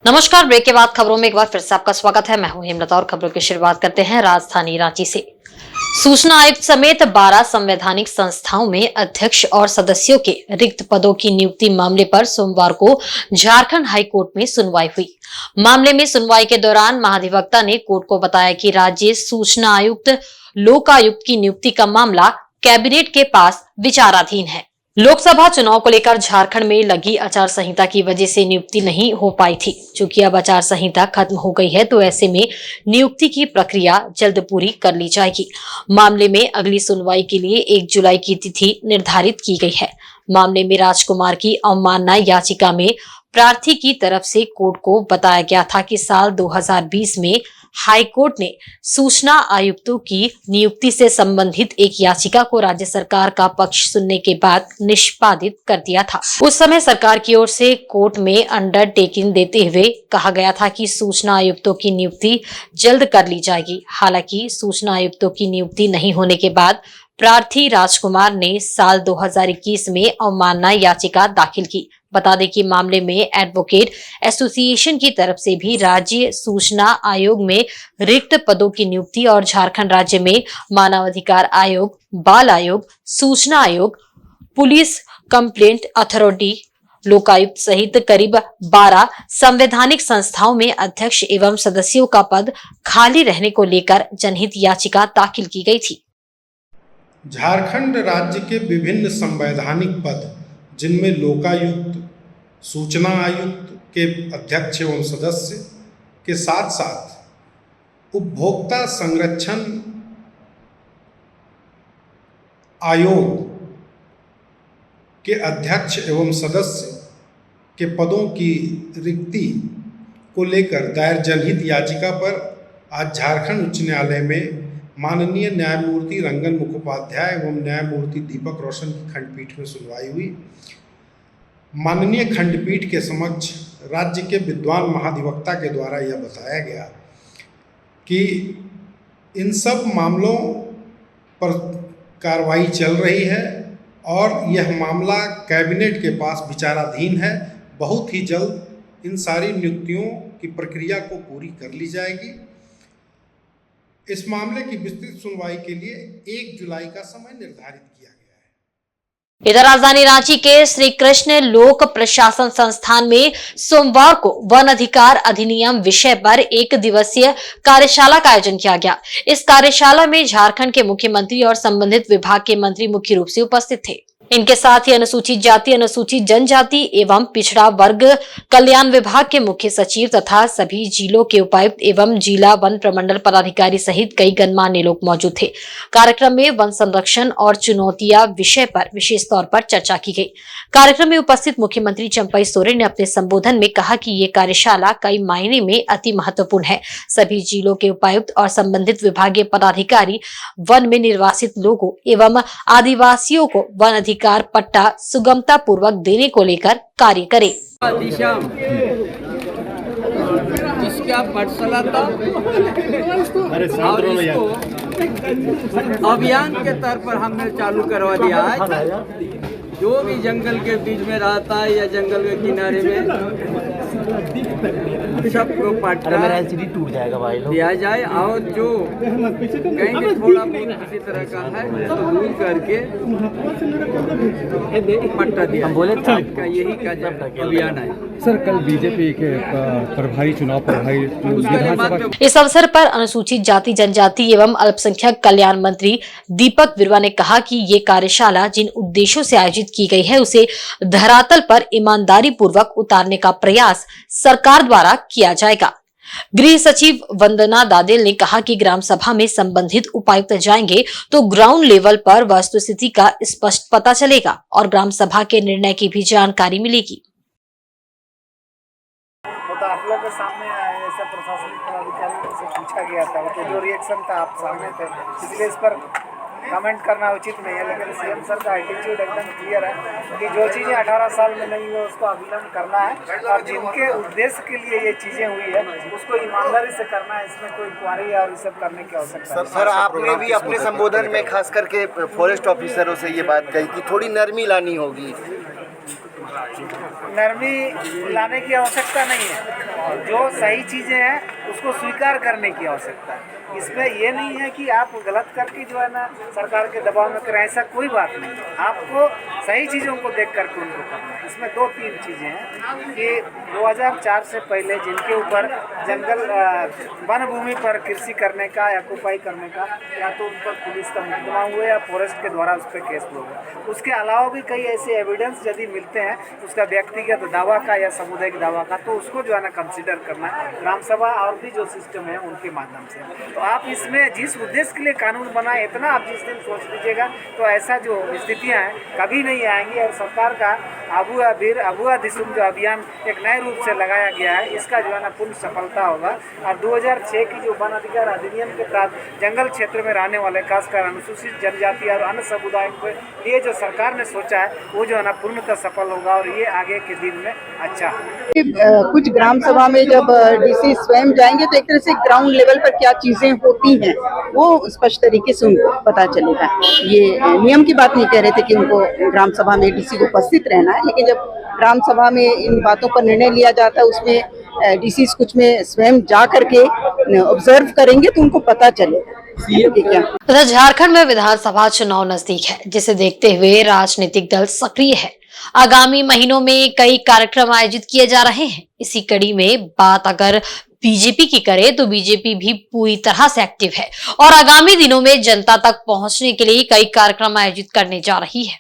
नमस्कार। ब्रेक के बाद खबरों में एक बार फिर से आपका स्वागत है। मैं हूं हेमलता और खबरों की शुरुआत करते हैं राजधानी रांची से। सूचना आयुक्त समेत 12 संवैधानिक संस्थाओं में अध्यक्ष और सदस्यों के रिक्त पदों की नियुक्ति मामले पर सोमवार को झारखंड हाई कोर्ट में सुनवाई हुई। मामले में सुनवाई के दौरान महाधिवक्ता ने कोर्ट को बताया कि राज्य सूचना आयुक्त लोकायुक्त की नियुक्ति का मामला कैबिनेट के पास विचाराधीन है। लोकसभा चुनाव को लेकर झारखंड में लगी आचार संहिता की वजह से नियुक्ति नहीं हो पाई थी। चूंकि अब आचार संहिता खत्म हो गई है तो ऐसे में नियुक्ति की प्रक्रिया जल्द पूरी कर ली जाएगी। मामले में अगली सुनवाई के लिए 1 जुलाई की तिथि निर्धारित की गई है। मामले में राजकुमार की अवमानना याचिका में प्रार्थी की तरफ से कोर्ट को बताया गया था कि साल 2020 में हाई कोर्ट ने सूचना आयुक्तों की नियुक्ति से संबंधित एक याचिका को राज्य सरकार का पक्ष सुनने के बाद निष्पादित कर दिया था। उस समय सरकार की ओर से कोर्ट में अंडरटेकिंग देते हुए कहा गया था कि सूचना आयुक्तों की नियुक्ति जल्द कर ली जाएगी। हालांकि सूचना आयुक्तों की नियुक्ति नहीं होने के बाद प्रार्थी राजकुमार ने साल 2021 में अवमानना याचिका दाखिल की। बता दें कि मामले में एडवोकेट एसोसिएशन की तरफ से भी राज्य सूचना आयोग में रिक्त पदों की नियुक्ति और झारखंड राज्य में मानवाधिकार आयोग, बाल आयोग, सूचना आयोग, पुलिस कंप्लेंट अथॉरिटी, लोकायुक्त सहित करीब 12 संवैधानिक संस्थाओं में अध्यक्ष एवं सदस्यों का पद खाली रहने को लेकर जनहित याचिका दाखिल की गई थी। झारखंड राज्य के विभिन्न संवैधानिक पद जिनमें लोकायुक्त, सूचना आयुक्त के अध्यक्ष एवं सदस्य के साथ साथ उपभोक्ता संरक्षण आयोग के अध्यक्ष एवं सदस्य के पदों की रिक्ति को लेकर दायर जनहित याचिका पर आज झारखंड उच्च न्यायालय में माननीय न्यायमूर्ति रंगन मुखोपाध्याय एवं न्यायमूर्ति दीपक रोशन की खंडपीठ में सुनवाई हुई। माननीय खंडपीठ के समक्ष राज्य के विद्वान महाधिवक्ता के द्वारा यह बताया गया कि इन सब मामलों पर कार्रवाई चल रही है और यह मामला कैबिनेट के पास विचाराधीन है। बहुत ही जल्द इन सारी नियुक्तियों की प्रक्रिया को पूरी कर ली जाएगी। इस मामले की विस्तृत सुनवाई के लिए 1 जुलाई का समय निर्धारित किया गया है। इधर राजधानी रांची के श्री कृष्ण लोक प्रशासन संस्थान में सोमवार को वन अधिकार अधिनियम विषय पर 1 दिवसीय कार्यशाला का आयोजन किया गया। इस कार्यशाला में झारखंड के मुख्यमंत्री और संबंधित विभाग के मंत्री मुख्य रूप से उपस्थित थे। इनके साथ ही अनुसूचित जाति, अनुसूचित जनजाति एवं पिछड़ा वर्ग कल्याण विभाग के मुख्य सचिव तथा सभी जिलों के उपायुक्त एवं जिला वन प्रमंडल पदाधिकारी सहित कई गणमान्य लोग मौजूद थे। कार्यक्रम में वन संरक्षण और चुनौतियां विषय पर विशेष तौर पर चर्चा की गई। कार्यक्रम में उपस्थित मुख्यमंत्री चंपई सोरेन ने अपने संबोधन में कहा कि ये कार्यशाला कई मायने में अति महत्वपूर्ण है। सभी जिलों के उपायुक्त और संबंधित विभागीय पदाधिकारी वन में निर्वासित लोगों एवं आदिवासियों को वन अधिकार पट्टा सुगमता पूर्वक देने को लेकर कार्य करें। जिसका पाठशाला था और इसको अभियान के तौर पर हमने चालू करवा दिया है। जो भी जंगल के बीच में रहता है या जंगल के किनारे में सबको पट्टा टूट जाएगा भाई दिया जाए और जो कहीं भी थोड़ा बहुत किसी तरह का है तो दूर करके पट्टा दिया बोले का यही का अभियान है। सर कल बीजेपी के प्रभारी चुनाव प्रभारी इस अवसर पर अनुसूचित जाति जनजाति एवं अल्पसंख्यक कल्याण मंत्री दीपक बिरुवा ने कहा कि ये कार्यशाला जिन उद्देश्यों से आयोजित की गई है उसे धरातल पर ईमानदारी पूर्वक उतारने का प्रयास सरकार द्वारा किया जाएगा। गृह सचिव वंदना दादेल ने कहा कि ग्राम सभा में संबंधित उपायुक्त जाएंगे तो ग्राउंड लेवल पर वस्तुस्थिति का स्पष्ट पता चलेगा और ग्राम सभा के निर्णय की भी जानकारी मिलेगी। तो आप लोगों के सामने ऐसे प्रशासनिक पदाधिकारियों से पूछा गया था तो जो रिएक्शन था आप सामने थे, इसलिए इस पर कमेंट करना उचित नहीं है। लेकिन सीएम सर का एटीट्यूड एकदम क्लियर है कि जो चीज़ें 18 साल में नहीं हुई उसको अविलंब करना है और जिनके उद्देश्य के लिए ये चीज़ें हुई है उसको ईमानदारी से करना है। इसमें कोई क्वारी और ये सब करने की आवश्यकता है। सर आपने भी अपने संबोधन में खास करके फॉरेस्ट ऑफिसरों से ये बात कही कि थोड़ी नरमी लानी होगी। नरमी लाने की आवश्यकता नहीं है। जो सही चीज़ें हैं उसको स्वीकार करने की आवश्यकता है। इसमें ये नहीं है कि आप गलत करके जो है ना सरकार के दबाव में करें, ऐसा कोई बात नहीं है। आपको सही चीज़ों को देख करके उनको करना है। इसमें 2-3 चीज़ें हैं कि 2004 से पहले जिनके ऊपर जंगल वन भूमि पर कृषि करने का या कुपाई करने का या तो उन पर पुलिस का मुकदमा हुआ या फॉरेस्ट के द्वारा उस पर केस हुआ। उसके अलावा भी कई ऐसे एविडेंस यदि मिलते हैं उसका व्यक्तिगत दावा का या सामुदायिक दावा का, तो उसको जो है ना कंसिडर करना है ग्राम सभा और भी जो सिस्टम है उनके माध्यम से। तो आप इसमें जिस उद्देश्य के लिए कानून बनाए, इतना आप जिस दिन सोच लीजिएगा तो ऐसा जो स्थितियाँ हैं कभी नहीं आएंगी। और सरकार का अबुआ दिसुम जो अभियान एक नए रूप से लगाया गया है, इसका जो है ना पूर्ण सफलता होगा। और 2006 की जो वन अधिकार अधिनियम के तहत जंगल क्षेत्र में रहने वाले खासकर अनुसूचित जनजाति और अन्य समुदायों के लिए जो सरकार ने सोचा है वो जो है ना पूर्णतः सफल होगा और ये आगे के दिन में अच्छा है। कुछ ग्राम सभा में जब डीसी स्वयं जाएंगे तो एक तरह से ग्राउंड लेवल पर क्या चीजें होती हैं वो स्पष्ट तरीके से उनको पता चलेगा। ये नियम की बात नहीं कह रहे थे कि उनको ग्राम सभा में डीसी को उपस्थित रहना है, लेकिन जब ग्राम सभा में इन बातों पर निर्णय लिया जाता है उसमें डीसी कुछ में स्वयं जा करके ऑब्जर्व करेंगे तो उनको पता चलेगा। उधर झारखंड में विधानसभा चुनाव नजदीक है, जिसे देखते हुए राजनीतिक दल सक्रिय है। आगामी महीनों में कई कार्यक्रम आयोजित किए जा रहे हैं। इसी कड़ी में बात अगर बीजेपी की करे तो बीजेपी भी पूरी तरह से एक्टिव है और आगामी दिनों में जनता तक पहुंचने के लिए कई कार्यक्रम आयोजित करने जा रही है।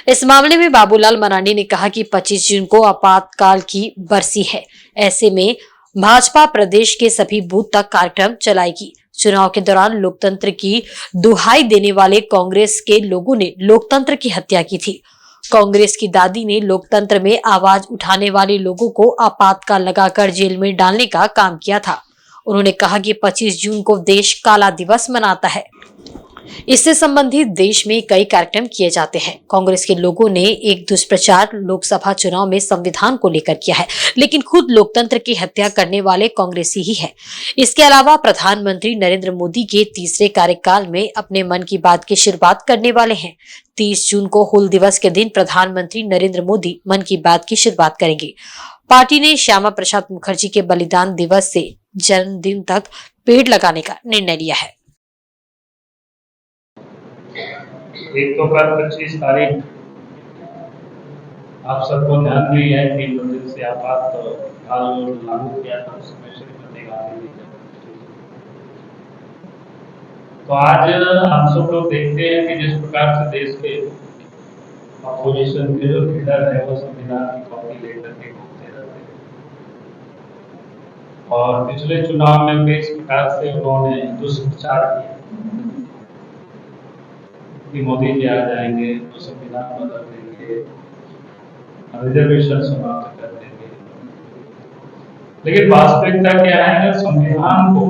इस मामले में बाबूलाल मरांडी ने कहा कि 25 जून को आपातकाल की बरसी है, ऐसे में भाजपा प्रदेश के सभी बूथ तक कार्यक्रम चलाएगी। चुनाव के दौरान लोकतंत्र की दुहाई देने वाले कांग्रेस के लोगों ने लोकतंत्र की हत्या की थी। कांग्रेस की दादी ने लोकतंत्र में आवाज उठाने वाले लोगों को आपातकाल लगाकर जेल में डालने का काम किया था। उन्होंने कहा कि 25 जून को देश काला दिवस मनाता है। इससे संबंधित देश में कई कार्यक्रम किए जाते हैं। कांग्रेस के लोगों ने एक दुष्प्रचार लोकसभा चुनाव में संविधान को लेकर किया है, लेकिन खुद लोकतंत्र की हत्या करने वाले कांग्रेसी ही है। इसके अलावा प्रधानमंत्री नरेंद्र मोदी के तीसरे कार्यकाल में अपने मन की बात की शुरुआत करने वाले हैं। 30 जून को हूल दिवस के दिन प्रधानमंत्री नरेंद्र मोदी मन की बात की शुरुआत करेंगे। पार्टी ने श्यामा प्रसाद मुखर्जी के बलिदान दिवस से जन्मदिन तक पेड़ लगाने का निर्णय लिया है। एक तो कल 25 तारीख आप सबको ध्यान भी है कि दिन से आपातकाल लागू किया था, उसमें श्रीमती गांधी जी। तो आज आप सब लोग देखते हैं कि जिस प्रकार से देश के अपोजिशन के जो लीडर है वो संविधान की कॉपी लेकर के घूमते रहते हैं और पिछले चुनाव में भी इस प्रकार से उन्होंने दुष्प्रचार किया कि मोदी जी आ जाएंगे तो संविधान बदल देंगे, रिजर्वेशन समाप्त कर देंगे। लेकिन वास्तविकता क्या है, संविधान को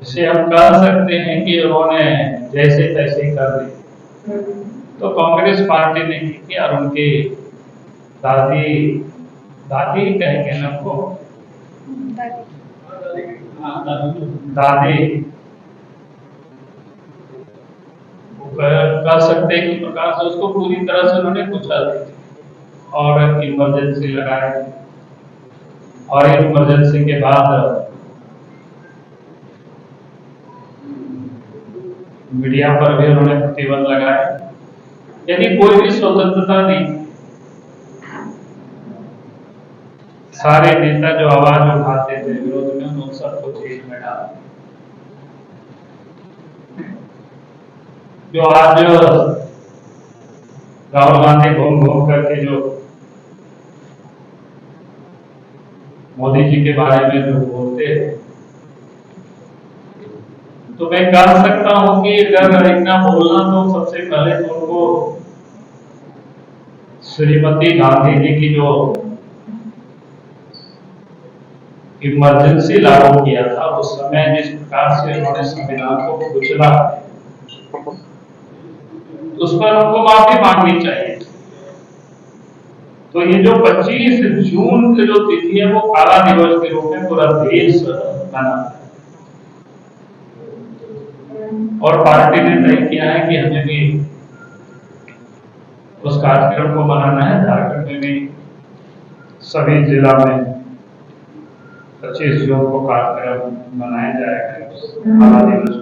इसे हम कह सकते हैं कि उन्होंने जैसे तैसे कर दी। तो कांग्रेस पार्टी ने की और उनकी दादी कहेंगे ना को दादी कह सकते हैं कि प्रकार से उसको पूरी तरह से उन्होंने कुचल दी और इमरजेंसी लगाई और इमरजेंसी के बाद मीडिया पर भी उन्होंने प्रतिबंध लगाया। यदि कोई भी स्वतंत्रता नहीं, सारे नेता जो आवाज उठाते थे विरोध में उन सबको जेल में डाला। जो आज राहुल गांधी घूम करके जो मोदी जी के बारे में जो बोलते हैं, तो मैं कह सकता हूं कि अगर इतना बोलना तो सबसे पहले तो उनको श्रीमती गांधी जी की जो इमरजेंसी लागू किया था उस समय जिस प्रकार से उन्होंने संविधान को कुचला, उस पर उनको माफी मांगनी चाहिए। तो ये जो 25 जून की जो तिथि है वो काला दिवस के रूप में पूरा देश मनाता है और पार्टी ने तय किया है कि हमें भी उस कार्यक्रम को मनाना है। झारखंड में भी सभी जिला में 25 जून को कार्यक्रम मनाया जाएगा बाल दिवस।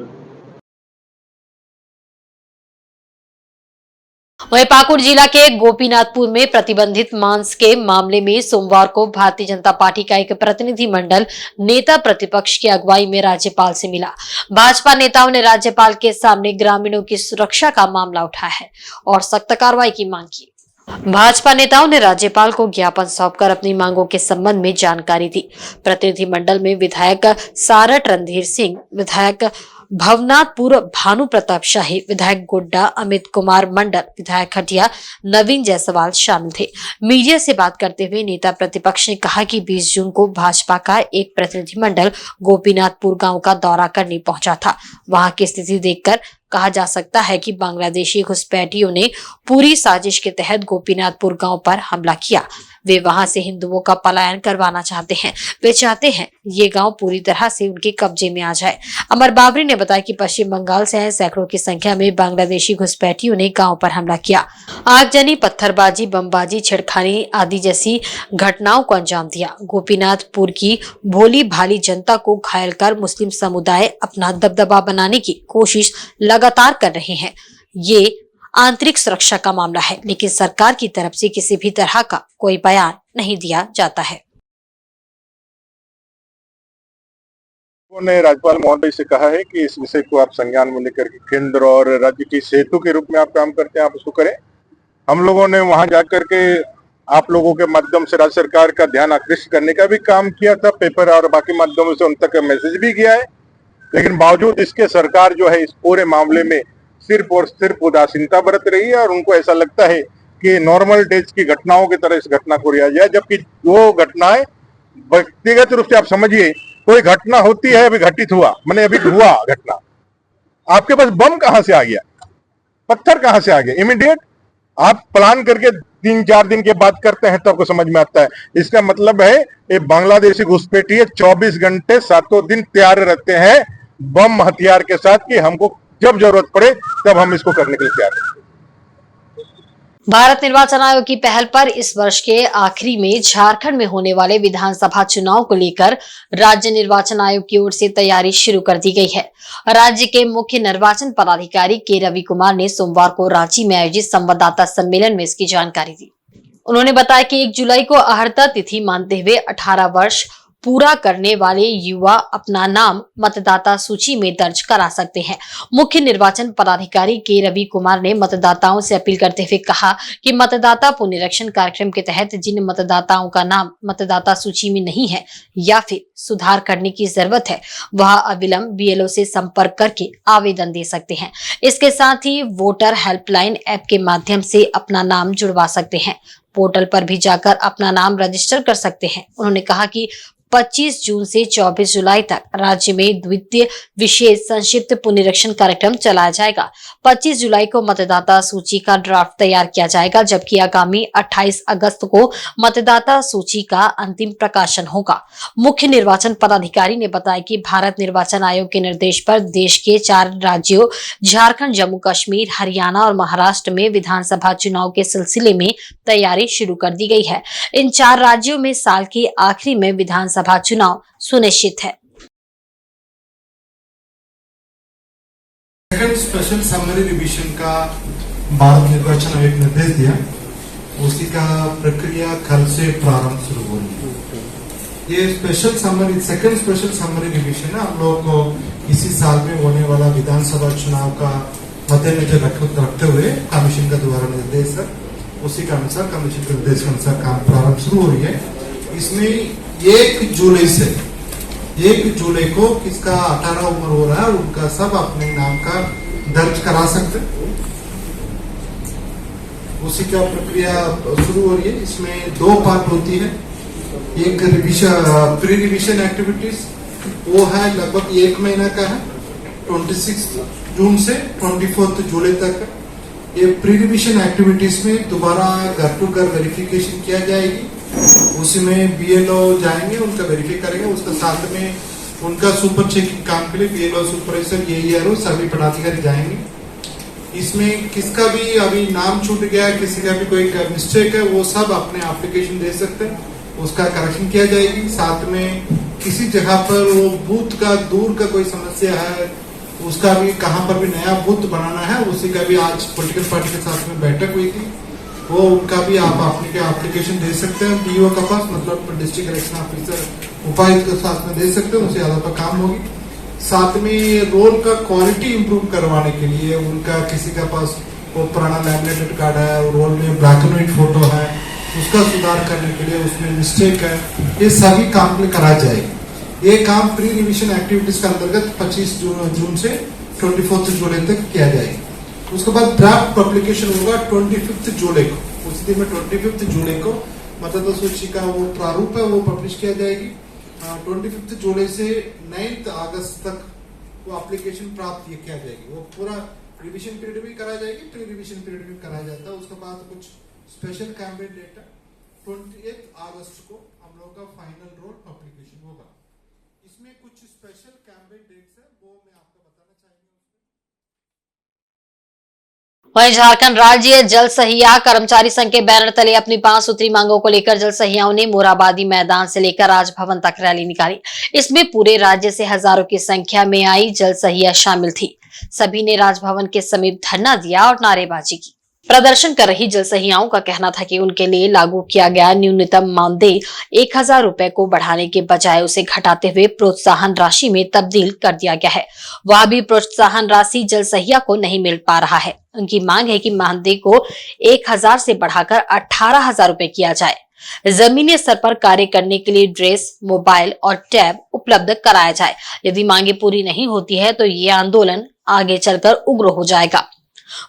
वहीं पाकुड़ जिला के गोपीनाथपुर में प्रतिबंधित मांस के मामले में सोमवार को भारतीय जनता पार्टी का एक प्रतिनिधि मंडल नेता प्रतिपक्ष की अगुवाई में राज्यपाल से मिला। भाजपा नेताओं ने राज्यपाल के सामने ग्रामीणों की सुरक्षा का मामला उठाया है और सख्त कार्रवाई की मांग की। भाजपा नेताओं ने राज्यपाल को ज्ञापन सौंपकर अपनी मांगों के संबंध में जानकारी दी। प्रतिनिधि मंडल में विधायक सारट रणधीर सिंह, विधायक भवनाथपुर भानु प्रताप शाही, विधायक गोड्डा अमित कुमार मंडल, विधायक खटिया नवीन जायसवाल शामिल थे। मीडिया से बात करते हुए नेता प्रतिपक्ष ने कहा कि 20 जून को भाजपा का एक प्रतिनिधि मंडल गोपीनाथपुर गांव का दौरा करने पहुंचा था। वहां की स्थिति देखकर कहा जा सकता है कि बांग्लादेशी घुसपैठियों ने पूरी साजिश के तहत गोपीनाथपुर गांव पर हमला किया। वे वहां से हिंदुओं का पलायन करवाना चाहते हैं। वे चाहते हैं ये गांव पूरी तरह से उनके कब्जे में आ जाए। अमर बाबरी ने बताया कि पश्चिम बंगाल से आए सैकड़ों की संख्या में बांग्लादेशी घुसपैठियों ने गांव पर हमला किया। आगजनी, पत्थरबाजी, बमबाजी, छेड़खानी आदि जैसी घटनाओं को अंजाम दिया। गोपीनाथपुर की भोली भाली जनता को घायल कर मुस्लिम समुदाय अपना दबदबा बनाने की कोशिश लगातार कर रहे हैं। ये आंतरिक सुरक्षा का मामला है, लेकिन सरकार की तरफ से किसी भी तरह का कोई बयान नहीं दिया जाता है। उन्होंने राज्यपाल महोदय से कहा है कि इस विषय को आप संज्ञान में लेकर के केंद्र और राज्य की सेतु के रूप में आप काम करते हैं, आप उसको करें। हम लोगों ने वहां जाकर के आप लोगों के माध्यम से राज्य सरकार का ध्यान आकृष्ट करने का भी काम किया था, पेपर और बाकी माध्यमों से उन तक मैसेज भी गया है। लेकिन बावजूद इसके सरकार जो है इस पूरे मामले में सिर्फ और सिर्फ उदासीनता बरत रही है और उनको ऐसा लगता है कि नॉर्मल डेज की घटनाओं की तरह इस घटना को लिया जाए, जबकि वो घटनाएं व्यक्तिगत रूप से आप समझिए, कोई घटना होती है, अभी घटित हुआ, मैंने अभी हुआ घटना, आपके पास बम कहां से आ गया, पत्थर कहां से आ गया, इमीडिएट आप प्लान करके 3-4 दिन के बाद करते हैं तो आपको समझ में आता है। इसका मतलब है ये बांग्लादेशी घुसपैठिए 24 घंटे 7 दिन तैयार रहते हैं बम हथियार के साथ कि हमको जब जरूरत पड़े तब हम इसको करने के लिए तैयार हैं। भारत निर्वाचन आयोग की पहल पर इस वर्ष के आखिरी में झारखंड में होने वाले विधानसभा चुनाव को लेकर राज्य निर्वाचन आयोग की ओर से तैयारी शुरू कर दी गई है। राज्य के मुख्य निर्वाचन पदाधिकारी के रवि कुमार ने सोमवार को रांची में आयोजित संवाददाता सम्मेलन में इसकी जानकारी दी। उन्होंने बताया कि 1 जुलाई को अहर्ता तिथि मानते हुए 18 वर्ष पूरा करने वाले युवा अपना नाम मतदाता सूची में दर्ज करा सकते हैं। मुख्य निर्वाचन पदाधिकारी के रवि कुमार ने मतदाताओं से अपील करते हुए कहा कि मतदाता पुनरीक्षण कार्यक्रम के तहत जिन मतदाताओं का नाम मतदाता सूची में नहीं है या फिर सुधार करने की जरूरत है, वह अविलंब BLO से संपर्क करके आवेदन दे सकते हैं। इसके साथ ही वोटर हेल्पलाइन ऐप के माध्यम से अपना नाम जुड़वा सकते हैं। पोर्टल पर भी जाकर अपना नाम रजिस्टर कर सकते हैं। उन्होंने कहा कि 25 जून से 24 जुलाई तक राज्य में द्वितीय विशेष संक्षिप्त पुनरीक्षण कार्यक्रम चलाया जाएगा। 25 जुलाई को मतदाता सूची का ड्राफ्ट तैयार किया जाएगा, जबकि आगामी 28 अगस्त को मतदाता सूची का अंतिम प्रकाशन होगा। मुख्य निर्वाचन पदाधिकारी ने बताया कि भारत निर्वाचन आयोग के निर्देश पर देश के 4 राज्यों झारखंड, जम्मू कश्मीर, हरियाणा और महाराष्ट्र में विधानसभा चुनाव के सिलसिले में तैयारी शुरू कर दी गई है। इन 4 राज्यों में साल के आखिरी में विधानसभा चुनाव सुनिश्चित है। सेकंड स्पेशल समरी रिवीजन का भारत निर्वाचन आयोग ने निर्देश दिया, उसी का प्रक्रिया कल से प्रारंभ शुरू हो रही है। ये special summary, second special summary revision है। हम लोग को इसी साल में होने वाला विधानसभा चुनाव का मद्देनजर रखते हुए कमीशन का द्वारा निर्देश है, उसी के अनुसार कमीशन के निर्देश के अनुसार काम प्रारंभ शुरू हो रही है। इसमें 1 जुलाई को किसका 18 उम्र हो रहा है उनका सब अपने नाम का दर्ज करा सकते हैं। उसी का प्रक्रिया शुरू हो रही है। इसमें 2 पार्ट होती है। एक रिवीजन, प्री रिवीजन एक्टिविटीज, वो है लगभग 1 महीना का है, 26 जून से 24 जुलाई तक। ये प्री रिवीजन एक्टिविटीज में दोबारा घर टू घर वेरिफिकेशन किया जाएगी। उसी में BLO जाएंगे, उनका वेरीफाई करेंगे। उसके साथ में उनका सुपर चेकिंग काम के लिए BLO, सुपरवाइजर, AERO सभी पदाधिकारी जाएंगे। इसमें किसका भी अभी नाम छूट गया, किसी का भी कोई मिस्टेक है, वो सब अपने एप्लीकेशन दे सकते हैं, उसका करेक्शन किया जाएगी। साथ में किसी जगह पर वो बूथ का दूर का कोई समस्या है, उसका भी कहाँ पर भी नया बूथ बनाना है, उसी का भी आज पॉलिटिकल पार्टी के साथ में बैठक हुई थी, वो उनका भी आप अपने एप्लीकेशन दे सकते हैं डीओ का पास, मतलब डिस्ट्रिक्ट इलेक्शन ऑफिसर उपायुक्त के साथ में दे सकते हैं, उनसे ज्यादा पर काम होगी। साथ में रोल का क्वालिटी इंप्रूव करवाने के लिए उनका किसी का पास वो पुराना लैमिनेटेड कार्ड है, रोल में ब्लैक एंड व्हाइट फोटो है, उसका सुधार करने के लिए उसमें मिस्टेक है, ये सभी काम करा जाएगा। ये काम प्री रिविजन एक्टिविटीज के अंतर्गत 25 जून से 24 जुलाई तक किया जाएगा। उसके बाद ड्राफ्ट पब्लिकेशन होगा 25 जुलाई को, उस दिन में 25 जुलाई को मतदाता सूची का वो प्रारूप है वो पब्लिश किया जाएगी। 25 जुलाई से 9 अगस्त तक वो एप्लीकेशन प्राप्त किया जाएगी। वो पूरा रिविजन पीरियड भी करा जाएगी, प्री रिविजन पीरियड भी कराया जाता है। उसके बाद कुछ स्पेशल कैंपेन डेटा 28 अगस्त को हम लोग का फाइनल रोल पब्लिकेशन होगा। इसमें कुछ स्पेशल कैंपेन डेट्स है, वो मैं आपको बताना चाहेंगे। वहीं झारखंड राज्य जल सहिया कर्मचारी संघ के बैनर तले अपनी 5 सूत्री मांगों को लेकर जल सहियाओं ने मोराबादी मैदान से लेकर राजभवन तक रैली निकाली। इसमें पूरे राज्य से हजारों की संख्या में आई जल सहिया शामिल थी। सभी ने राजभवन के समीप धरना दिया और नारेबाजी की। प्रदर्शन कर रही जल सहियाओं का कहना था कि उनके लिए लागू किया गया न्यूनतम मानदेय 1000 रुपए को बढ़ाने के बजाय उसे घटाते हुए प्रोत्साहन राशि में तब्दील कर दिया गया है। वह भी प्रोत्साहन राशि जल सहिया को नहीं मिल पा रहा है। उनकी मांग है कि मानदेय को 1000 से बढ़ाकर 18000 रुपए किया जाए। जमीनी स्तर पर कार्य करने के लिए ड्रेस, मोबाइल और टैब उपलब्ध कराया जाए। यदि मांगे पूरी नहीं होती है तो ये आंदोलन आगे चलकर उग्र हो जाएगा।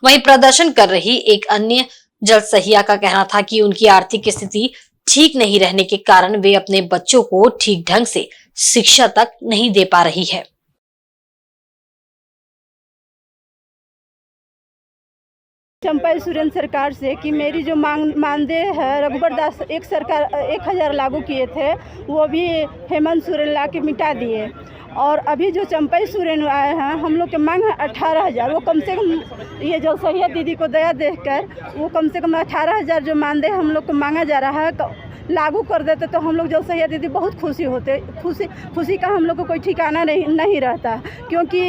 वहीं प्रदर्शन कर रही एक अन्य जल सहिया का कहना था कि उनकी आर्थिक स्थिति ठीक नहीं रहने के कारण वे अपने बच्चों को ठीक ढंग से शिक्षा तक नहीं दे पा रही है। चंपा सुरेंद्र सरकार से कि मेरी जो मानदेय है रघुबर दास 1000 लागू किए थे, वो भी हेमंत सोरेन ला के मिटा दिए। और अभी जो चंपा सोरेन आए हैं, हम लोग के मांग है 18000। वो कम से कम ये जल सहिया दीदी को दया देखकर वो कम से कम 18000 जो मानदेय हम लोग को मांगा जा रहा है लागू कर देते तो हम लोग जल सहिया दीदी बहुत खुशी होते। खुशी का हम लोग को कोई ठिकाना नहीं रहता, क्योंकि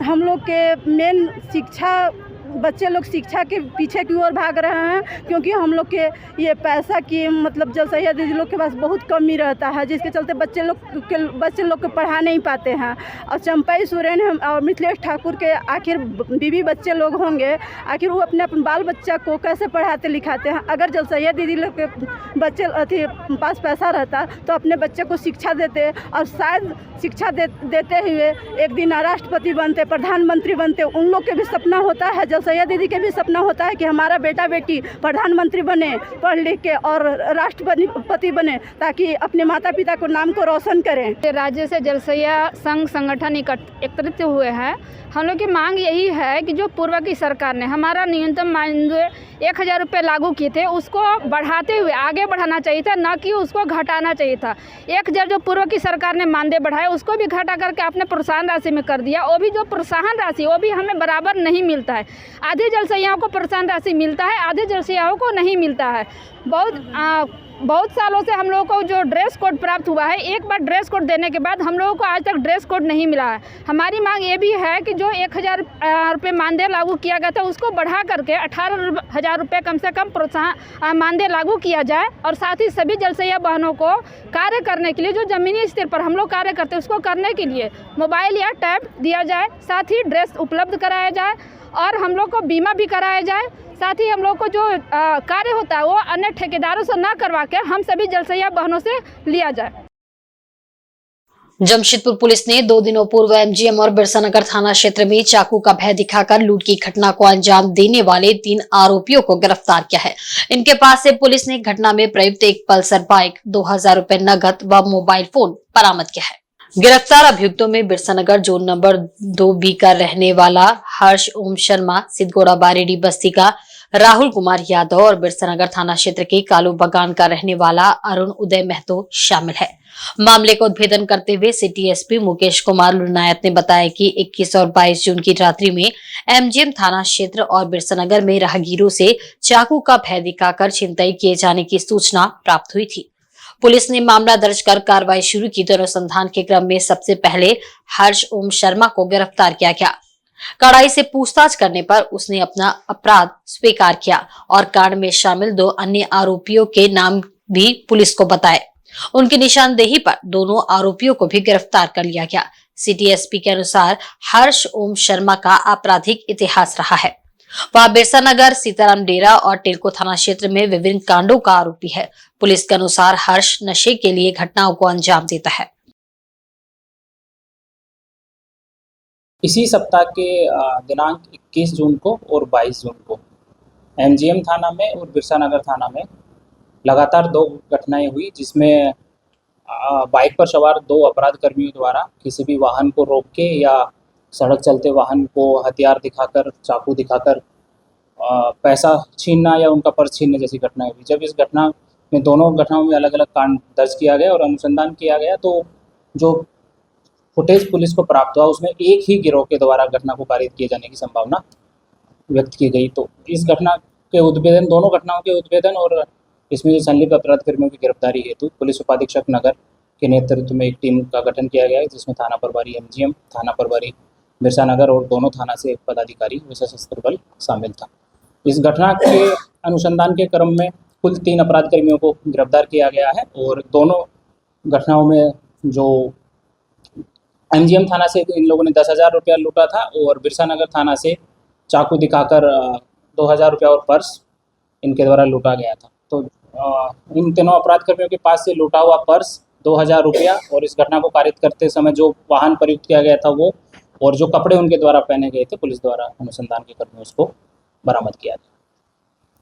हम लोग के मेन शिक्षा बच्चे लोग शिक्षा के पीछे की ओर भाग रहे हैं, क्योंकि हम लोग के ये पैसा की मतलब जल सहिया दीदी लोग के पास बहुत कमी रहता है, जिसके चलते बच्चे लोग को पढ़ा नहीं पाते हैं। और चंपा सोरेन और मिथिलेश ठाकुर के आखिर बीवी बच्चे लोग होंगे, आखिर वो अपने बाल बच्चा को कैसे पढ़ाते लिखाते हैं। अगर जल सहिया दीदी लोग के बच्चे पास पैसा रहता तो अपने बच्चे को शिक्षा देते, और शायद शिक्षा देते हुए एक दिन राष्ट्रपति बनते, प्रधानमंत्री बनते। उन लोग के भी सपना होता है, जल सहिया दीदी के भी सपना होता है कि हमारा बेटा बेटी प्रधानमंत्री बने, पढ़ लिख के और राष्ट्रपति बने, ताकि अपने माता पिता को नाम को रोशन करें। राज्य से जल सहिया संघ संगठन एकत्रित हुए हैं। हम लोग की मांग यही है कि जो पूर्व की सरकार ने हमारा न्यूनतम मानदेय 1000 रुपये लागू किए थे, उसको बढ़ाते हुए आगे बढ़ाना चाहिए था, न कि उसको घटाना चाहिए था। 1000 जो पूर्व की सरकार ने मानदेय बढ़ाया उसको भी घटा करके आपने प्रोत्साहन राशि में कर दिया। वो भी जो प्रोत्साहन राशि वो भी हमें बराबर नहीं मिलता है। आधे जल सहियाओं को प्रोत्साहन राशि मिलता है, आधे जल सहियाओं को नहीं मिलता है। बहुत सालों से हम लोगों को जो ड्रेस कोड प्राप्त हुआ है, एक बार ड्रेस कोड देने के बाद हम लोगों को आज तक ड्रेस कोड नहीं मिला है। हमारी मांग ये भी है कि जो 1000 रुपये मानदेय लागू किया गया था उसको बढ़ा करके 18000 रुपये कम से कम प्रोत्साहन मानदेय लागू किया जाए। और साथ ही सभी जल सहिया बहनों को कार्य करने के लिए जो ज़मीनी स्तर पर हम लोग कार्य करते हैं उसको करने के लिए मोबाइल या टैब दिया जाए, साथ ही ड्रेस उपलब्ध कराया जाए और हम लोग को बीमा भी कराया जाए। साथ ही हम लोग को जो कार्य होता है वो अन्य ठेकेदारों से ना करवा के हम सभी जल सहिया बहनों से लिया जाए। जमशेदपुर पुलिस ने 2 दिनों पूर्व एमजीएम और बिरसानगर थाना क्षेत्र में चाकू का भय दिखाकर लूट की घटना को अंजाम देने वाले 3 आरोपियों को गिरफ्तार किया है। इनके पास से पुलिस ने घटना में प्रयुक्त एक पल्सर बाइक, 2000 रुपए नगद व मोबाइल फोन बरामद किया है। गिरफ्तार अभियुक्तों में बिरसानगर जोन नंबर 2B का रहने वाला हर्ष ओम शर्मा, सिद्धगोड़ा बारेडी बस्ती का राहुल कुमार यादव और बिरसानगर थाना क्षेत्र के कालू बगान का रहने वाला अरुण उदय महतो शामिल है। मामले को उद्भेदन करते हुए सिटी एसपी मुकेश कुमार लुनायत ने बताया कि 21 और 22 जून की रात्रि में एमजीएम थाना क्षेत्र और बिरसानगर में राहगीरों से चाकू का भय दिखाकर छिनतई किए जाने की सूचना प्राप्त हुई थी। पुलिस ने मामला दर्ज कर कार्रवाई शुरू की तो अनुसंधान के क्रम में सबसे पहले हर्ष ओम शर्मा को गिरफ्तार किया गया। कड़ाई से पूछताछ करने पर उसने अपना अपराध स्वीकार किया और कांड में शामिल 2 अन्य आरोपियों के नाम भी पुलिस को बताए। उनकी निशानदेही पर दोनों आरोपियों को भी गिरफ्तार कर लिया गया। सिटी एसपी के अनुसार हर्ष ओम शर्मा का आपराधिक इतिहास रहा है। वह बिरसानगर, सीताराम डेरा और टेलको थाना क्षेत्र में विभिन्न कांडों का आरोपी है। पुलिस के अनुसार हर्ष नशे के लिए घटनाओं को अंजाम देता है। इसी सप्ताह के दिनांक 21 जून को और 22 जून को एमजीएम थाना में और बिरसानगर थाना में लगातार 2 घटनाएं हुई, जिसमें बाइक पर सवार 2 अपराध कर्मियों द्वारा किसी भी वाहन को रोक के या सड़क चलते वाहन को हथियार दिखाकर, चाकू दिखाकर पैसा छीनना या उनका पर्स छीनने जैसी घटनाएं हुई। जब इस घटना में दोनों घटनाओं में अलग अलग कांड दर्ज किया गया और अनुसंधान किया गया तो जो फुटेज पुलिस को प्राप्त हुआ उसमें एक ही गिरोह के द्वारा घटना को कारित किए जाने की संभावना व्यक्त की गई। तो इस घटना के उद्भेदन, दोनों घटनाओं के उद्भेदन और इसमें जो संलिप्त अपराध कर्मियों की गिरफ्तारी हेतु पुलिस उपाधीक्षक नगर के नेतृत्व में एक टीम का गठन किया गया है, जिसमें थाना प्रभारी एमजीएम, थाना प्रभारी बिरसानगर और दोनों थाना से एक पदाधिकारी विशेष सशस्त्र बल शामिल था। इस घटना के अनुसंधान के क्रम में कुल 3 अपराध कर्मियों को गिरफ्तार किया गया है और दोनों घटनाओं में जो एमजीएम थाना से इन लोगों ने 10,000 रुपया लूटा था और बिरसानगर थाना से चाकू दिखाकर 2,000 रुपया और पर्स इनके द्वारा लूटा गया था। तो इन तीनों अपराध कर्मियों के पास से लूटा हुआ पर्स, 2,000 रुपया और इस घटना को कारित करते समय जो वाहन प्रयुक्त किया गया था वो और जो कपड़े उनके द्वारा पहने गए थे, पुलिस द्वारा अनुसंधान के क्रम में उसको बरामद किया गया।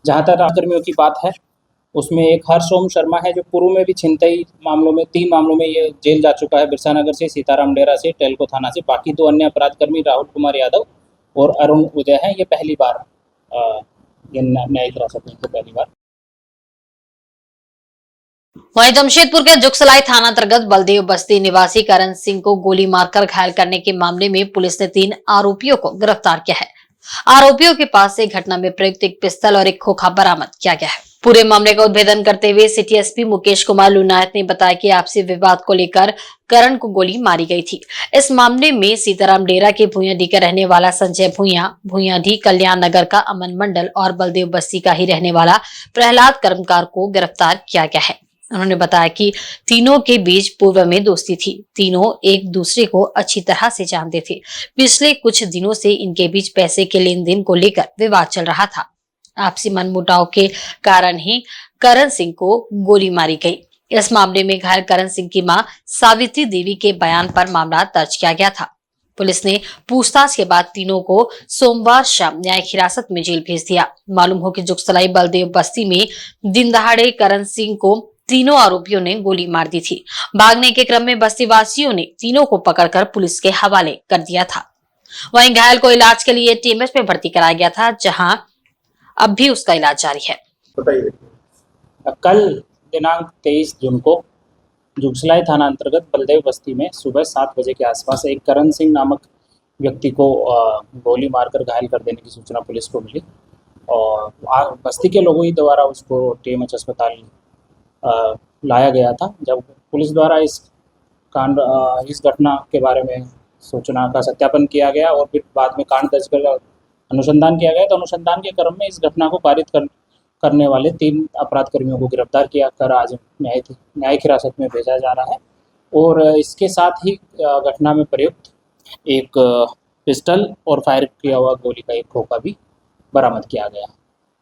जहाँ तक अपराध कर्मियों की बात है उसमें एक हर्ष ओम शर्मा है जो पूर्व में भी छिनतई मामलों में 3 मामलों में ये जेल जा चुका है, बिरसानगर से, सीताराम डेरा से, टेलको थाना से। बाकी 2 अन्य अपराध कर्मी राहुल कुमार यादव और अरुण उदय हैं। ये पहली बार न्यायिक हिरासत में पहली बार। वहीं जमशेदपुर के जुगसलाई थाना अंतर्गत बलदेव बस्ती निवासी करण सिंह को गोली मारकर घायल करने के मामले में पुलिस ने 3 आरोपियों को गिरफ्तार किया है। आरोपियों के पास से घटना में प्रयुक्त एक पिस्तल और एक खोखा बरामद किया गया है। पूरे मामले का उद्भेदन करते हुए सिटी एसपी मुकेश कुमार लुनायत ने बताया कि आपसी विवाद को लेकर करण को गोली मारी गई थी। इस मामले में सीताराम डेरा के भूयाडी का रहने वाला संजय भूयाडी, कल्याण नगर का अमन मंडल और बलदेव बस्ती का ही रहने वाला प्रहलाद कर्मकार को गिरफ्तार किया गया है। उन्होंने बताया कि तीनों के बीच पूर्व में दोस्ती थी। तीनों एक दूसरे को अच्छी तरह से जानते थे। पिछले कुछ दिनों से इनके बीच पैसे के लेन देन को लेकर विवाद चल रहा था। आपसी मनमुटाव के कारण ही करण सिंह को गोली मारी गई। इस मामले में घायल करण सिंह की मां सावित्री देवी के बयान पर मामला दर्ज किया गया था। पुलिस ने पूछताछ के बाद तीनों को सोमवार शाम न्यायिक हिरासत में जेल भेज दिया। मालूम हो कि जुगसलाई बलदेव बस्ती में दिन दहाड़े करण सिंह को तीनों आरोपियों ने गोली मार दी थी। भागने के क्रम में बस्ती वासियों ने तीनों को पकड़कर पुलिस के हवाले कर दिया था। वहीं घायल को इलाज के लिए टीएमएच में भर्ती कराया गया था, जहां अब भी उसका इलाज जारी है। कल दिनांक 23 जून को जुगसलाई थाना अंतर्गत बलदेव बस्ती में सुबह 7 बजे के आसपास एक करण सिंह नामक व्यक्ति को गोली मारकर घायल कर देने की सूचना पुलिस को मिली और बस्ती के लोगों ही द्वारा उसको टीएमएच अस्पताल लाया गया था। जब पुलिस द्वारा इस घटना के बारे में सूचना का सत्यापन किया गया और फिर बाद में कांड दर्ज कर अनुसंधान किया गया, तो अनुसंधान के क्रम में इस घटना को कारित करने वाले 3 अपराध कर्मियों को गिरफ्तार किया कर आज न्यायिक हिरासत में भेजा जा रहा है। और इसके साथ ही घटना में प्रयुक्त एक पिस्टल और फायर किया हुआ गोली का एक खोखा भी बरामद किया गया।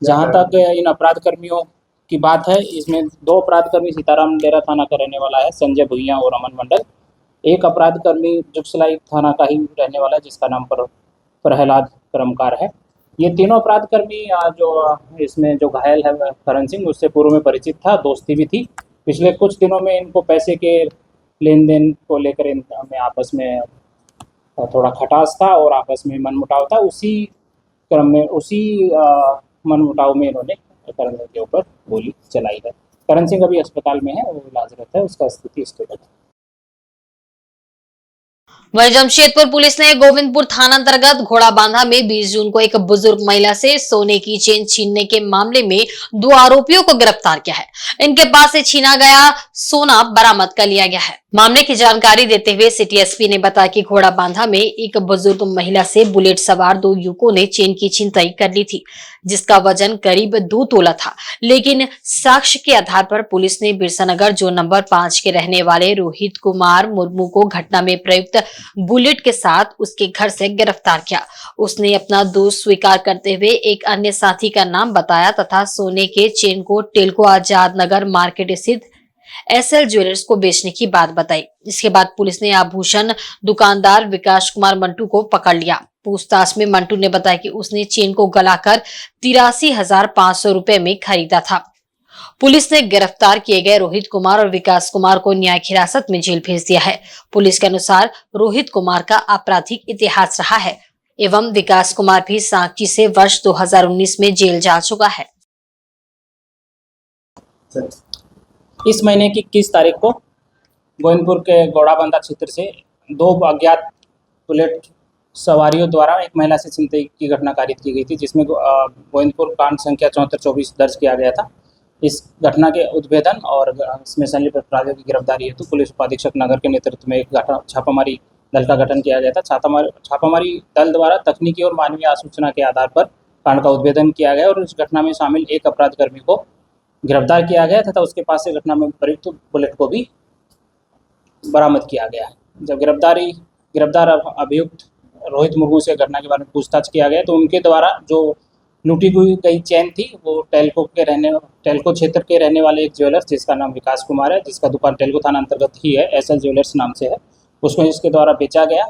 जहां तक इन अपराध कर्मियों की बात है, इसमें 2 अपराध कर्मी सीताराम डेरा थाना का रहने वाला है संजय भुइया और अमन मंडल। एक अपराध कर्मी जुगसलाई थाना का ही रहने वाला है जिसका नाम प्रहलाद कर्मकार है। ये तीनों अपराध कर्मी जो इसमें जो घायल है करण सिंह, उससे पूर्व में परिचित था, दोस्ती भी थी। पिछले कुछ दिनों में इनको पैसे के लेन देन को लेकर इनमें आपस में थोड़ा खटास था और आपस में मनमुटाव था। उसी क्रम में उसी मनमुटाव में इन्होंने करण सिंह के ऊपर गोली चलाई है। करण सिंह अभी अस्पताल में है, वो इलाजरत है, उसका स्थिति स्टेबल है। वहीं जमशेदपुर पुलिस ने गोविंदपुर थाना अंतर्गत घोड़ाबांधा में 20 जून को एक बुजुर्ग महिला से सोने की चेन छीनने के मामले में 2 आरोपियों को गिरफ्तार किया है। इनके पास से छीना गया सोना बरामद कर लिया गया है। मामले की जानकारी देते हुए सिटी एसपी ने बताया कि घोड़ाबांधा में एक बुजुर्ग महिला से बुलेट सवार 2 युवकों ने चेन की छिनतई कर ली थी, जिसका वजन करीब 2 तोला था। लेकिन साक्ष्य के आधार पर पुलिस ने बिरसानगर जोन नंबर 5 के रहने वाले रोहित कुमार मुर्मू को घटना में प्रयुक्त बुलेट के साथ उसके घर से गिरफ्तार किया। उसने अपना दोष स्वीकार करते हुए एक अन्य साथी का नाम बताया तथा सोने के चेन को टेल्को आजाद नगर मार्केट स्थित एसएल ज्वेलर्स को बेचने की बात बताई। इसके बाद पुलिस ने आभूषण दुकानदार विकास कुमार मंटू को पकड़ लिया। पूछताछ में मंटू ने बताया कि उसने चेन को गलाकर 83,500 रुपए में खरीदा था। पुलिस ने गिरफ्तार किए गए रोहित कुमार और विकास कुमार को न्यायिक हिरासत में जेल भेज दिया है। पुलिस के अनुसार रोहित कुमार का आपराधिक इतिहास रहा है एवं विकास कुमार भी सांची से वर्ष 2019 में जेल जा चुका है। इस महीने की 21 तारीख को गोविंदपुर के घोड़ाबांधा क्षेत्र से 2 अज्ञात बुलेट सवारियों द्वारा एक महिला से छिनतई की घटना कारित की गई थी, जिसमें गोविंदपुर कांड संख्या 7424 दर्ज किया गया था। इस घटना के उद्भेदन और इसमें संलिप्त अपराधियों की गिरफ्तारी हेतु पुलिस उपाधीक्षक नगर के नेतृत्व में एक छापामारी दल का गठन किया गया था। छापामारी दल द्वारा तकनीकी और मानवीय आसूचना के आधार पर कांड का उद्भेदन किया गया और इस घटना में शामिल एक अपराधकर्मी को गिरफ्तार किया गया तथा उसके पास से घटना में प्रयुक्त बुलेट को भी बरामद किया गया है। जब गिरफ्तार अभियुक्त रोहित मुर्मू से घटना के बारे में पूछताछ किया गया तो उनके द्वारा जो लूटी गई चेन थी वो टेल्को क्षेत्र के रहने वाले एक ज्वेलर्स जिसका नाम विकास कुमार है, जिसका दुकान टेल्को थाना अंतर्गत ही है, एसएल ज्वेलर्स नाम से है, उसको इसके द्वारा बेचा गया।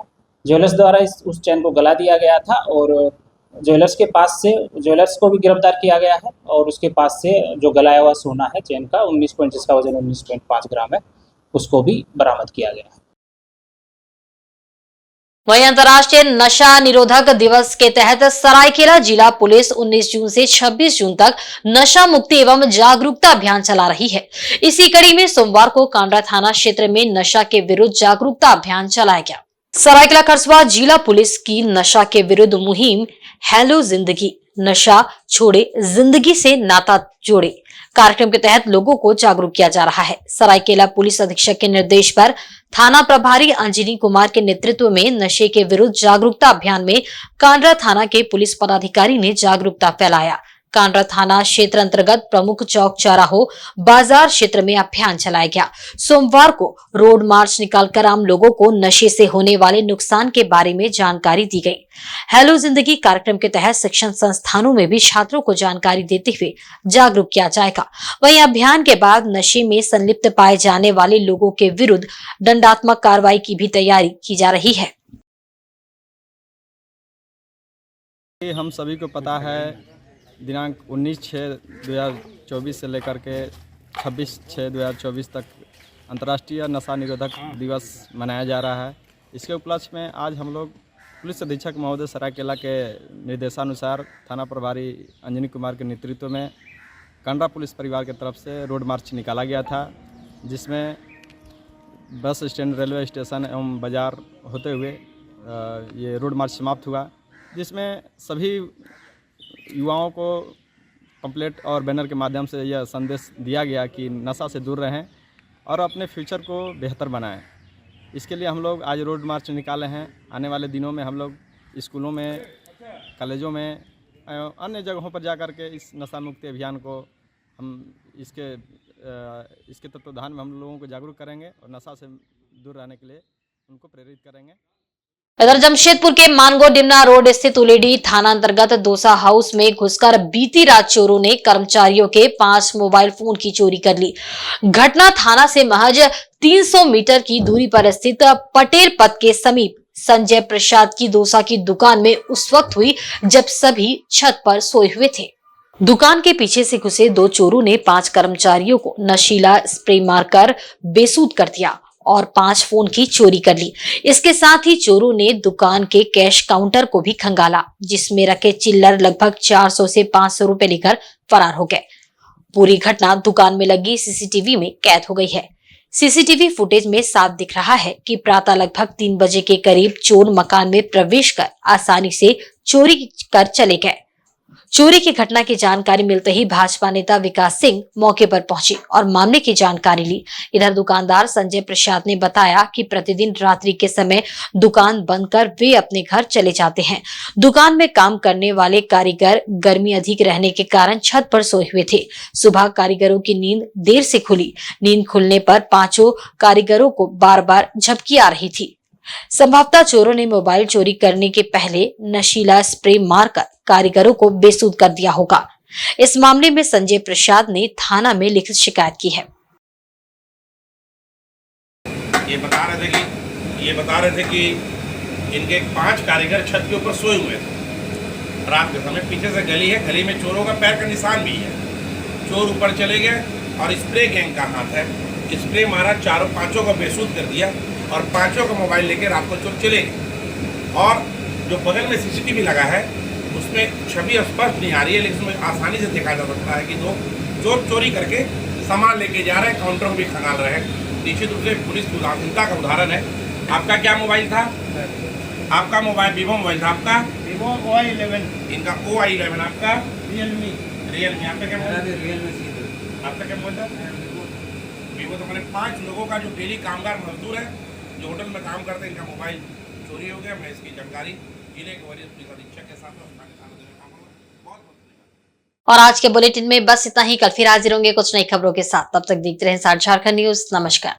ज्वेलर्स द्वारा उस चेन को गला दिया गया था और ज्वेलर्स को भी गिरफ्तार किया गया है और उसके पास से जो गलाया हुआ सोना है चेन का जिसका वजन 19.5 ग्राम है, उसको भी बरामद किया गया है। वहीं अंतर्राष्ट्रीय नशा निरोधक दिवस के तहत सरायकेला जिला पुलिस 19 जून से 26 जून तक नशा मुक्ति एवं जागरूकता अभियान चला रही है। इसी कड़ी में सोमवार को कांड्रा थाना क्षेत्र में नशा के विरुद्ध जागरूकता अभियान चलाया गया। सरायकेला खरसवां जिला पुलिस की नशा के विरुद्ध मुहिम हेलो जिंदगी, नशा छोड़े जिंदगी से नाता जोड़े कार्यक्रम के तहत लोगों को जागरूक किया जा रहा है। सरायकेला पुलिस अधीक्षक के निर्देश पर थाना प्रभारी अंजनी कुमार के नेतृत्व में नशे के विरुद्ध जागरूकता अभियान में कांड्रा थाना के पुलिस पदाधिकारी ने जागरूकता फैलाया। कांड्रा थाना क्षेत्र अंतर्गत प्रमुख चौक चौराहों बाजार क्षेत्र में अभियान चलाया गया। सोमवार को रोड मार्च निकालकर आम लोगों को नशे से होने वाले नुकसान के बारे में जानकारी दी गई। हेलो जिंदगी कार्यक्रम के तहत शिक्षण संस्थानों में भी छात्रों को जानकारी देते हुए जागरूक किया जाएगा। वहीं अभियान के बाद नशे में संलिप्त पाए जाने वाले लोगों के विरुद्ध दंडात्मक कार्रवाई की भी तैयारी की जा रही है। हम सभी को पता है दिनांक 19/6/2024 से लेकर के 26/6/2024 तक अंतर्राष्ट्रीय नशा निरोधक दिवस मनाया जा रहा है। इसके उपलक्ष्य में आज हम लोग पुलिस अधीक्षक महोदय सरायकेला के निर्देशानुसार थाना प्रभारी अंजनी कुमार के नेतृत्व में कांड्रा पुलिस परिवार की तरफ से रोड मार्च निकाला गया था, जिसमें बस स्टैंड, रेलवे स्टेशन एवं बाज़ार होते हुए ये रोड मार्च समाप्त हुआ, जिसमें सभी युवाओं को पंपलेट और बैनर के माध्यम से यह संदेश दिया गया कि नशा से दूर रहें और अपने फ्यूचर को बेहतर बनाएं। इसके लिए हम लोग आज रोड मार्च निकाले हैं। आने वाले दिनों में हम लोग स्कूलों में, कॉलेजों में, अन्य जगहों पर जाकर के इस नशा मुक्ति अभियान को हम इसके तत्वाधान में हम लोगों को जागरूक करेंगे और नशा से दूर रहने के लिए उनको प्रेरित करेंगे। इधर जमशेदपुर के मानगो डिमना रोड स्थित उलेडी थाना अंतर्गत दोसा हाउस में घुसकर बीती रात चोरों ने कर्मचारियों के 5 मोबाइल फोन की चोरी कर ली। घटना थाना से महज 300 मीटर की दूरी पर स्थित पटेल पथ के समीप संजय प्रसाद की दोसा की दुकान में उस वक्त हुई जब सभी छत पर सोए हुए थे। दुकान के पीछे से घुसे 2 चोरों ने 5 कर्मचारियों को नशीला स्प्रे मारकर बेसुध कर दिया और 5 फोन की चोरी कर ली। इसके साथ ही चोरों ने दुकान के कैश काउंटर को भी खंगाला, जिसमें रखे चिल्लर लगभग 400 से 500 रुपए लेकर फरार हो गए। पूरी घटना दुकान में लगी सीसीटीवी में कैद हो गई है। सीसीटीवी फुटेज में साफ दिख रहा है कि प्रातः लगभग 3 बजे के करीब चोर मकान में प्रवेश कर आसानी से चोरी कर चले गए। चोरी की घटना की जानकारी मिलते ही भाजपा नेता विकास सिंह मौके पर पहुंचे और मामले की जानकारी ली। इधर दुकानदार संजय प्रसाद ने बताया कि प्रतिदिन रात्रि के समय दुकान बंद कर वे अपने घर चले जाते हैं। दुकान में काम करने वाले कारीगर गर्मी अधिक रहने के कारण छत पर सोए हुए थे। सुबह कारीगरों की नींद देर से खुली। नींद खुलने पर 5 कारीगरों को बार बार झपकी आ रही थी। संभवतः चोरों ने मोबाइल चोरी करने के पहले नशीला स्प्रे मारकर कारीगरों को बेसुध कर दिया होगा। इस मामले में संजय प्रसाद ने थाना में लिखित शिकायत की है। ये बता रहे थे कि इनके 5 कारीगर छत के ऊपर सोए हुए थे। रात के समय पीछे से गली है, गली में चोरों का पैर का निशान भी है। चोर ऊपर चले गए और स्प्रे गैंग का हाथ है। स्प्रे मारा, 4-5 को बेसुध कर दिया और 5 का मोबाइल लेकर रात को चोर चले गए। और जो बगल में सीसीटीवी लगा है उसमें छवि स्पष्ट नहीं आ रही है, लेकिन उसमें आसानी से देखा जा सकता है कि 2 चोर चोरी करके सामान लेके जा रहे हैं, काउंटर को भी खंगाल रहे हैं। निश्चित रूप से पुलिस की उदासीनता का उदाहरण है। आपका क्या मोबाइल था? आपका मोबाइल वीवो मोबाइल था। आपका वीवो OI11, इनका OI11, आपका रियलमी। आपका क्या मोबाइल? आपका क्या मोबाइल था? वीवो। तो मैंने 5 लोगों का जो डेली कामगार मजदूर है, जो होटल में काम करते हैं, इनका मोबाइल चोरी हो गया। मैं इसकी जानकारी जिले के वरिष्ठ पुलिस अधीक्षक के साथ और आज के बुलेटिन में बस इतना ही। कल फिर हाजिर होंगे कुछ नई खबरों के साथ। तब तक देखते रहें साथ झारखंड न्यूज। नमस्कार।